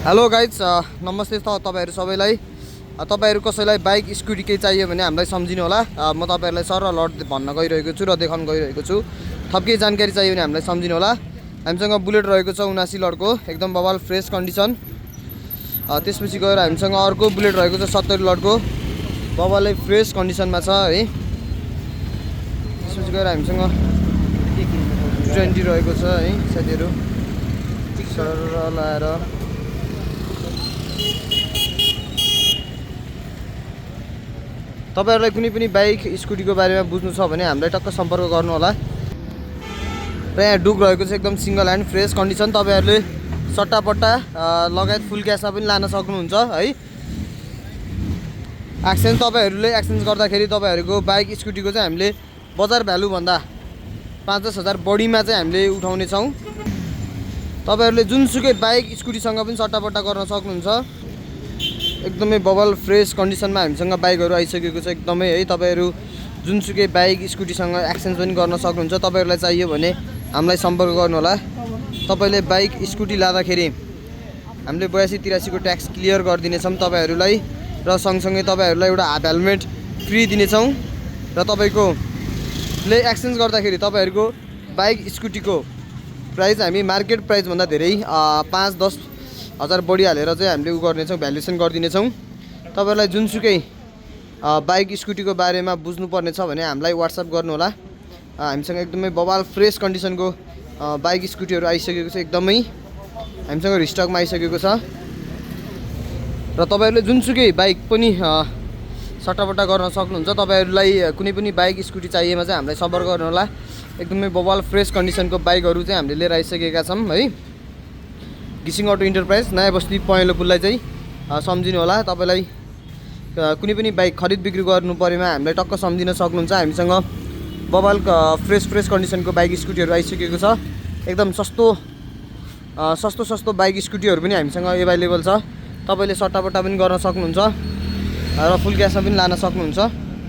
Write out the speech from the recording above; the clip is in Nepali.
हेलो गाइज, नमस्ते तपाईहरु सबैलाई। तपाईहरु कसैलाई बाइक स्कुटी केही चाहियो भने हामीलाई सम्झिनु होला। म तपाईहरुलाई सरल लड भन्न गइरहेको छु र देखाउन गइरहेको छु। थप केही जानकारी चाहियो भने हामीलाई सम्झिनु होला। हामीसँग बुलेट रहेको छ 79 लडको एकदम बवाल फ्रेस कन्डिसन। त्यसपछि गएर हामीसँग अर्को बुलेट रहेको छ 70 लडको बवालै फ्रेस कन्डिसनमा छ है। त्यसपछि गएर हामीसँग 20 रहेको छ है साथीहरु। सरल आएर तपाईहरुलाई कुनै पनि बाइक स्कुटीको बारेमा बुझ्नु छ भने हामीलाई टक्क सम्पर्क गर्नु होला। र यहाँ डुक रहेको छ एकदम सिंगल ह्यान्ड फ्रेस कन्डिसन। तपाईहरुले सट्टापट्टा लगायत फुल क्यासमा पनि लान सक्नुहुन्छ है। एक्सचेन्ज तपाईहरुले एक्सचेन्ज गर्दाखेरि तपाईहरुको बाइक स्कुटीको चाहिँ हामीले बजार भ्यालु भन्दा 5-10 हजार बढीमा चाहिँ हामीले उठाउने छौं। तपाईहरुले जुनसुकै बाइक स्कुटीसँग पनि सट्टापट्टा गर्न सक्नुहुन्छ। एकदमै बबल फ्रेस कन्डिसनमा हामीसँग बाइकहरु आइसकेको छ एकदमै है। तपाईहरु जुनसुकै बाइक स्कुटीसँग एक्सचेन्ज पनि गर्न सक्नुहुन्छ। तपाईहरुलाई चाहियो भने हामीलाई सम्पर्क गर्नु होला। तपाईले बाइक स्कुटी लाँदाखेरि हामीले 82-83 को ट्याक्स क्लियर गरिदिने छौं तपाईहरुलाई र सँगसँगै तपाईहरुलाई एउटा हाफ हेलमेट फ्री दिने छौं। र तपाईकोले एक्सचेन्ज गर्दाखेरि तपाईहरुको बाइक स्कुटीको प्राइस हामी मार्केट प्राइस भन्दा धेरै 5-10 हजार बढी हालेर चाहिँ हामीले गर्ने छौं, भ्यालुएसन गरिदिने छौं। तपाईहरुलाई जुनसुकै बाइक स्कुटीको बारेमा बुझ्नु पर्ने छ भने हामीलाई व्हाट्सएप गर्नु होला। हामीसँग एकदमै बवाल फ्रेस कन्डिसनको बाइक स्कुटीहरु आइसकेको छ एकदमै हामीसँग रिस्टकमा आइसकेको छ। र तपाईहरुले जुनसुकै बाइक पनि सट्टापट्टा गर्न सक्नुहुन्छ। तपाईहरुलाई कुनै पनि बाइक स्कुटी चाहिएमा चाहिँ हामीलाई सम्पर्क गर्नु होला। एकदमै बवाल फ्रेस कन्डिसनको बाइकहरु चाहिँ हामीले लिएर आइसकेका छौं है। घिसिङ अटो इन्टरप्राइज नयाँ बस्ती पहेँलो पुललाई चाहिँ सम्झिनु होला। तपाईलाई कुनै पनि बाइक खरिद बिक्री गर्नु परेमा हामीलाई टक्क सम्झिन सक्नुहुन्छ। हामीसँग बवाल फ्रेस कन्डिसनको बाइक स्कुटीहरु आइसकेको छ। एकदम सस्तो बाइक स्कुटीहरु पनि हामीसँग अवेलेबल छ। तपाईले सट्टापट्टा पनि गर्न सक्नुहुन्छ र फुल क्यासमा पनि लान सक्नुहुन्छ।